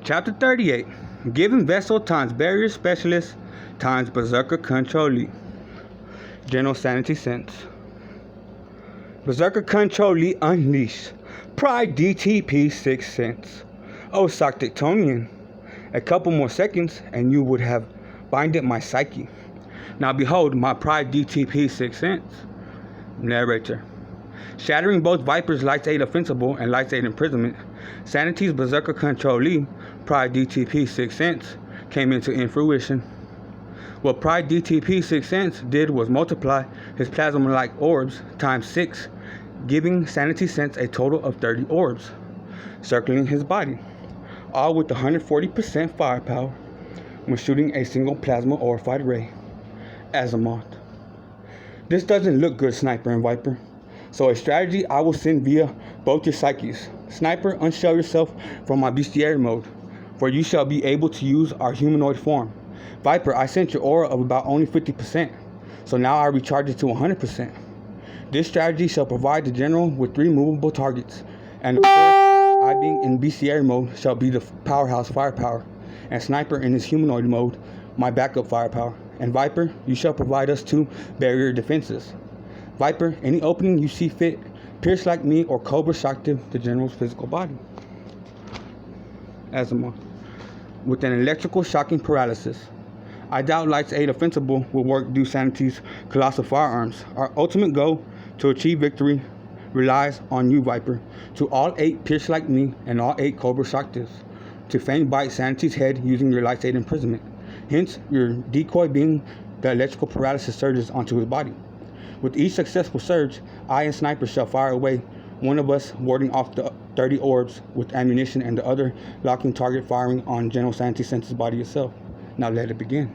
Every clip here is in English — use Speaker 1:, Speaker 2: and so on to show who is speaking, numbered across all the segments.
Speaker 1: Chapter 38. Given Vessel times Barrier Specialist times Berserker Controllee. General Sanity Sense. Berserker Controllee Unleashed. Pride DTP 6 cents. Oh, Socktictonian. A couple more seconds and you would have binded my psyche. Now behold my Pride DTP 6 cents. Narrator. Shattering both Viper's Lights 8 Offensible and Lights 8 Imprisonment, Sanity's Berserker Controllee, Pride DTP 6 cents, came into fruition. What Pride DTP 6 cents did was multiply his plasma-like orbs times 6, giving Sanity Sense a total of 30 orbs, circling his body, all with 140% firepower when shooting a single plasma orified ray. Azimuth. This doesn't look good, Sniper and Viper. So a strategy I will send via both your psyches. Sniper, unshell yourself from my bestiary mode, for you shall be able to use our humanoid form. Viper, I sent your aura of about only 50%, so now I recharge it to 100%. This strategy shall provide the general with 3 movable targets, and of course, I being in bestiary mode shall be the powerhouse firepower, and Sniper in his humanoid mode, my backup firepower. And Viper, you shall provide us 2 barrier defenses. Viper, any opening you see fit, pierce like me or Cobra shock the general's physical body. Azimuth. With an electrical shocking paralysis. I doubt Lights 8 Offensible will work due Sanity's colossal firearms. Our ultimate goal to achieve victory relies on you, Viper, to all 8 pierce like me and all 8 Cobra shock this, to feign bite Sanity's head using your Lights 8 imprisonment. Hence, your decoy being the electrical paralysis surges onto his body. With each successful surge, I and Sniper shall fire away, one of us warding off the 30 orbs with ammunition and the other locking target firing on General Sanity Sense's body itself. Now let it begin.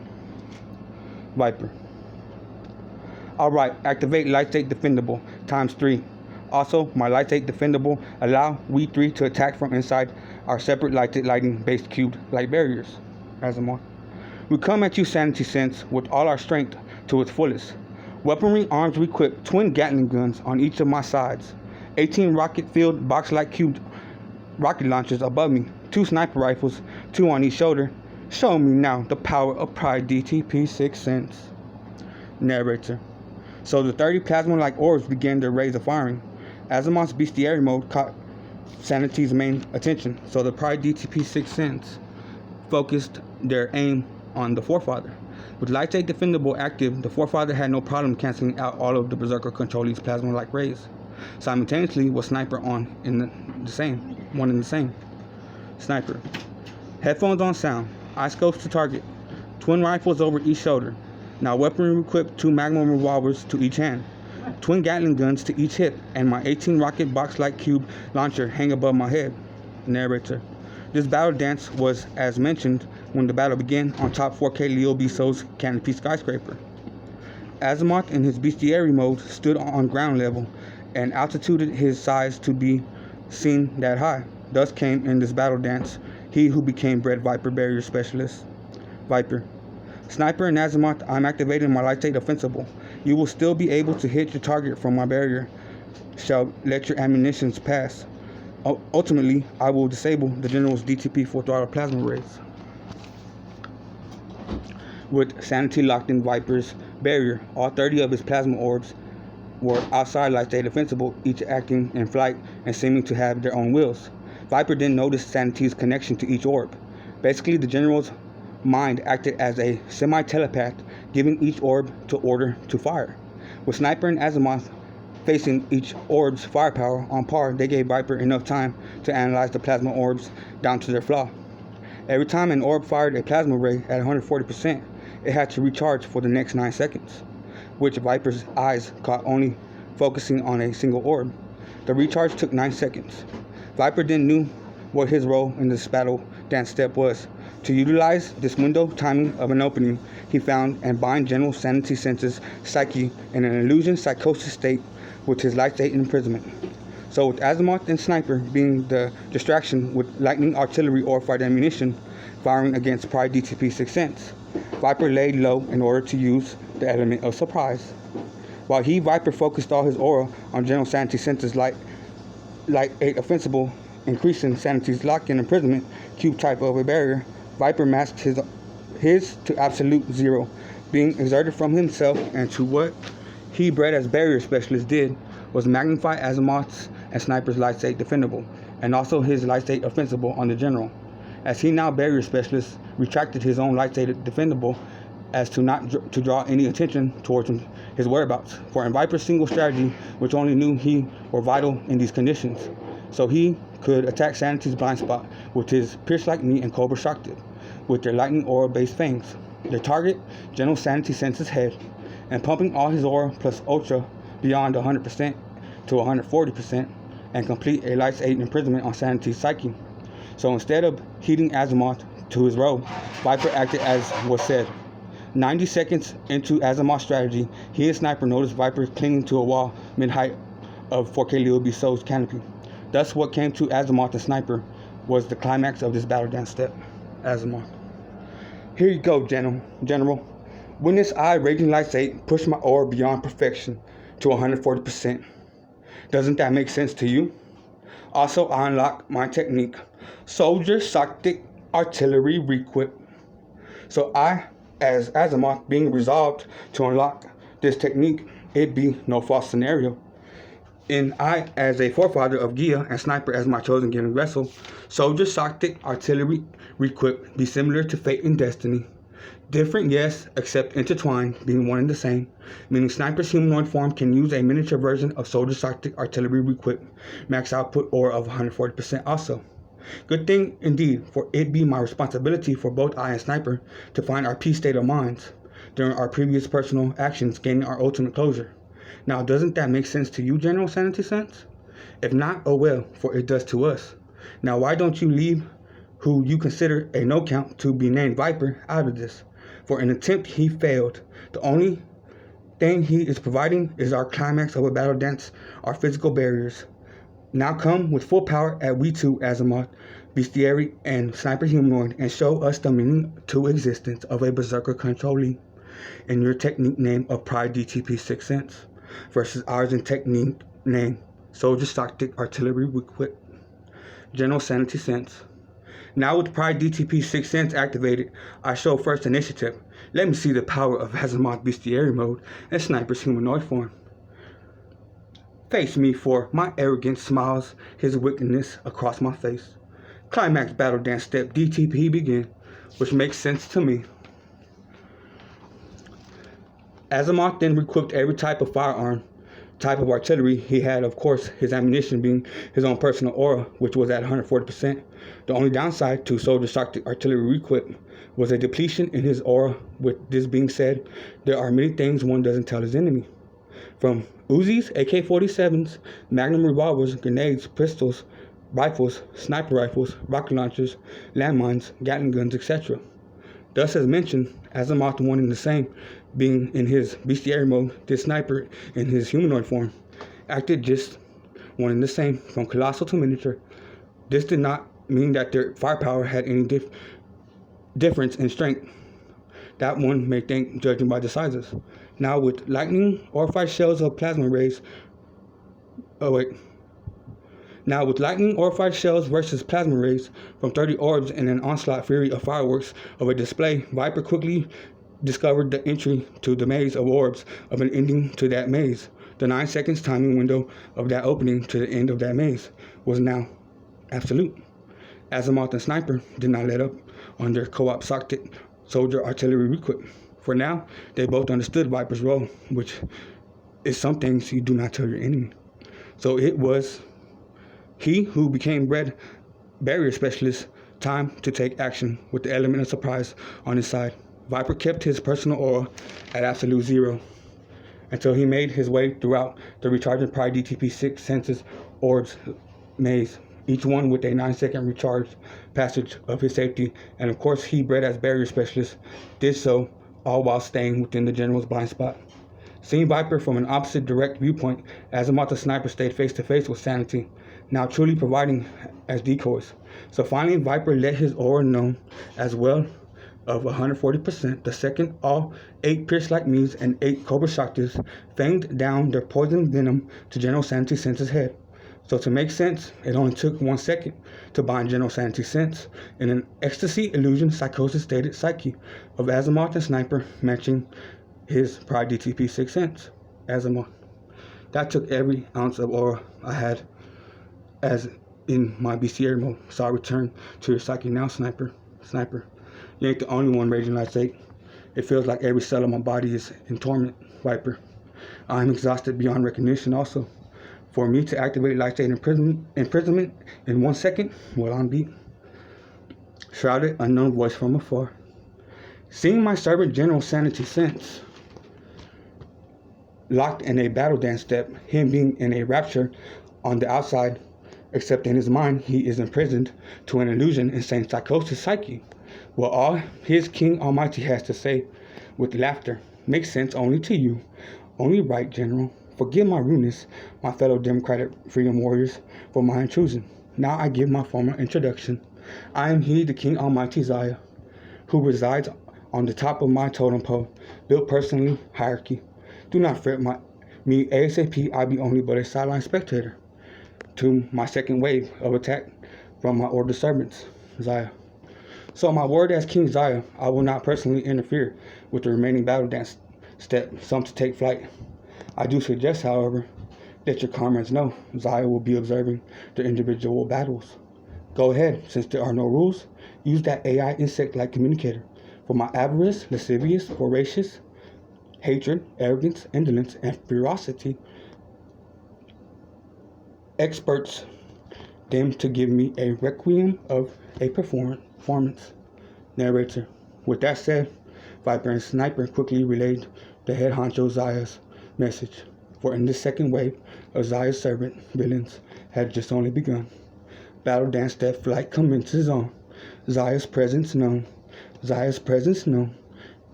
Speaker 1: Viper. Alright, activate Lights 8 Defendable times 3. Also, my Lights 8 Defendable allow we 3 to attack from inside our separate Lights 8 lighting based cubed light barriers. Azimuth. We come at you, Sanity Sense, with all our strength to its fullest. Weaponry arms equipped, twin Gatling guns on each of my sides, 18 rocket-filled box-like cubed rocket launchers above me, 2 sniper rifles, 2 on each shoulder. Show me now the power of Pride DTP 6 cents. Narrator. So the 30 plasma-like orbs began their rays of firing. Azimuth's bestiary mode caught Sanity's main attention, so the Pride DTP 6 cents focused their aim on the Forefather. With Lights 8 Defendable active, the Forefather had no problem canceling out all of the Berserker Controllee's plasma-like rays. Simultaneously was Sniper on in the same. Sniper. Headphones on sound. Eye scopes to target. Twin rifles over each shoulder. Now weaponry equipped, 2 Magnum revolvers to each hand. Twin Gatling guns to each hip, and my 18 rocket box-like cube launcher hang above my head. Narrator. This battle dance was, as mentioned, when the battle began on top 4K Leo Biso's canopy skyscraper. Azimuth in his bestiary mode stood on ground level and altituded his size to be seen that high. Thus came in this battle dance he who became bred Viper Barrier Specialist. Viper. Sniper and Azimuth, I'm activating my Lights 8 Offensible. You will still be able to hit your target from my barrier. Shall let your ammunitions pass. Ultimately, I will disable the General's DTP full throttle plasma rays. With Sanity locked in Viper's barrier, all 30 of his plasma orbs were outside Lights 8 Offensible, each acting in flight and seeming to have their own wills. Viper then noticed Sanity's connection to each orb. Basically, the General's mind acted as a semi-telepath, giving each orb to order to fire. With Sniper and Azimuth facing each orb's firepower on par, they gave Viper enough time to analyze the plasma orbs down to their flaw. Every time an orb fired a plasma ray at 140%, it had to recharge for the next 9 seconds, which Viper's eyes caught only focusing on a single orb. The recharge took 9 seconds. Viper then knew what his role in this battle dance step was. To utilize this window timing of an opening, he found and bind General Sanity Sense's psyche in an illusion psychosis state with his Lights 8 imprisonment. So with Azimuth and Sniper being the distraction with lightning artillery or fired ammunition firing against Pride DTP 6 cents, Viper laid low in order to use the element of surprise. While Viper focused all his aura on General Sanity Sense's Light 8 Offensible increasing Sanity's lock-in imprisonment cube type of a barrier, Viper masked his to absolute zero, being exerted from himself, and to what he, bred as barrier specialist, did was magnify Azimuth's and Sniper's light state defendable, and also his light state offensible on the general. As he, now barrier specialist, retracted his own light state defendable as to not to draw any attention towards his whereabouts, for in Viper's single strategy, which only knew he were vital in these conditions, so he could attack Sanity's blind spot with his pierce-like knee and Cobra shock tip, with their lightning aura-based fangs. Their target, General Sanity senses head, and pumping all his aura plus ultra beyond 100% to 140%, and complete a light 8 imprisonment on Sanity's psyche. So instead of heating Azimuth to his row, Viper acted as was said. 90 seconds into Azimuth's strategy, he and Sniper noticed Viper clinging to a wall mid-height of 4K Lil Soul's canopy. Thus, what came to Azimuth and Sniper was the climax of this battle dance step. Azimuth. Here you go, General. Witness I, Raging Light 8, push my aura beyond perfection to 140%. Doesn't that make sense to you? Also, I unlock my technique, Soldier Soctic Artillery Requip. So I, as Azimuth, being resolved to unlock this technique, it be no false scenario. And I, as a forefather of Gia and Sniper as my chosen given vessel, Soldier Soctic Artillery Requip be similar to Fate and Destiny. Different, yes, except intertwined, being one and the same, meaning Sniper's humanoid form can use a miniature version of Soldier Soctic Artillery Requip, max output aura of 140% also. Good thing indeed, for it be my responsibility for both I and Sniper to find our peace state of minds during our previous personal actions, gaining our ultimate closure. Now, doesn't that make sense to you, General Sanity Sense? If not, oh well, for it does to us. Now, why don't you leave who you consider a no count to be named Viper out of this? For an attempt he failed. The only thing he is providing is our climax of a battle dance, our physical barriers. Now come with full power at we two, Azimuth, Bestiary, and Sniper Humanoid, and show us the meaning to existence of a berserker controllee in your technique name of Pride DTP 6 Sense versus ours in technique name Soldier Soctic Artillery Requip. General Sanity Sense. Now with Pride DTP 6 Sense activated, I show first initiative. Let me see the power of Azimuth Bestiary mode and Sniper's humanoid form. Face me, for my arrogance smiles his wickedness across my face. Climax battle dance step DTP begin, which makes sense to me. Azimuth then equipped every type of firearm, type of artillery he had, of course, his ammunition being his own personal aura, which was at 140%. The only downside to Soldier Soctic Artillery Requip was a depletion in his aura. With this being said, there are many things one doesn't tell his enemy. From Uzis, AK-47s, Magnum revolvers, grenades, pistols, rifles, sniper rifles, rocket launchers, landmines, Gatling guns, etc. Thus, as mentioned, Azimuth wanting the same, being in his bestiary mode, this Sniper in his humanoid form acted just wanting the same, from colossal to miniature. This did not mean that their firepower had any difference in strength. That one may think, judging by the sizes. Now with lightning or 5 shells of plasma rays, Now with lightning or 5 shells versus plasma rays from 30 orbs and an onslaught fury of fireworks of a display, Viper quickly discovered the entry to the maze of orbs of an ending to that maze. The 9 seconds timing window of that opening to the end of that maze was now absolute. Azimuth and Sniper did not let up on their co-op Soctic Soldier Artillery Requip. For now, they both understood Viper's role, which is some things you do not tell your enemy. So it was he who became barrier specialist, time to take action with the element of surprise on his side. Viper kept his personal aura at absolute zero until he made his way throughout the recharging Pride DTP 6 Senses orbs maze, each one with a 9-second recharge passage of his safety, and of course he, bred as barrier specialist, did so all while staying within the general's blind spot. Seeing Viper from an opposite direct viewpoint, Azimuth the Sniper stayed face to face with Sanity, now truly providing as decoys. So finally Viper let his aura known as well of 140%. The second all 8 pierce-like me's and 8 Cobra Shockters fanged down their poison venom to General Sanity Sense's head. So to make sense, it only took 1 second to bind general sanity sense in an ecstasy, illusion, psychosis stated psyche of Azimuth and Sniper matching his Pride DTP 6 cents. Azimuth. That took every ounce of aura I had as in my bestiary mode. So I return to your psyche now, Sniper. Sniper. You ain't the only one raging like 8. It feels like every cell of my body is in torment, Viper. I am exhausted beyond recognition also. For me to activate light state imprisonment in 1 second, well, I'm beat. Shrouded, unknown voice from afar. Seeing my servant general sanity sense locked in a battle dance step, him being in a rapture on the outside, except in his mind he is imprisoned to an illusion, insane psychosis psyche. Well, all his King Almighty has to say with laughter makes sense only to you. Only right, General. Forgive my rudeness, my fellow Democratic freedom warriors, for my intrusion. Now I give my formal introduction. I am he, the King Almighty Zaya, who resides on the top of my totem pole, built personally, hierarchy. Do not fret me ASAP, I be only but a sideline spectator to my second wave of attack from my order servants, Zaya. So my word as King Zaya, I will not personally interfere with the remaining battle dance step, some to take flight. I do suggest, however, that your comrades know Zaya will be observing the individual battles. Go ahead, since there are no rules, use that AI insect-like communicator for my avarice, lascivious, voracious, hatred, arrogance, indolence, and ferocity. Experts them to give me a requiem of a performance. Narrator. With that said, Viper and Sniper quickly relayed the head honcho Zaya's message, for in this second wave of Zaya's servant villains had just only begun. Battle dance step flight commences on. Zaya's presence known. Zaya's presence known.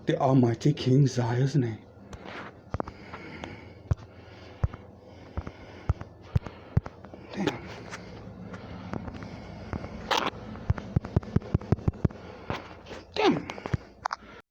Speaker 1: The Almighty King Zaya's name.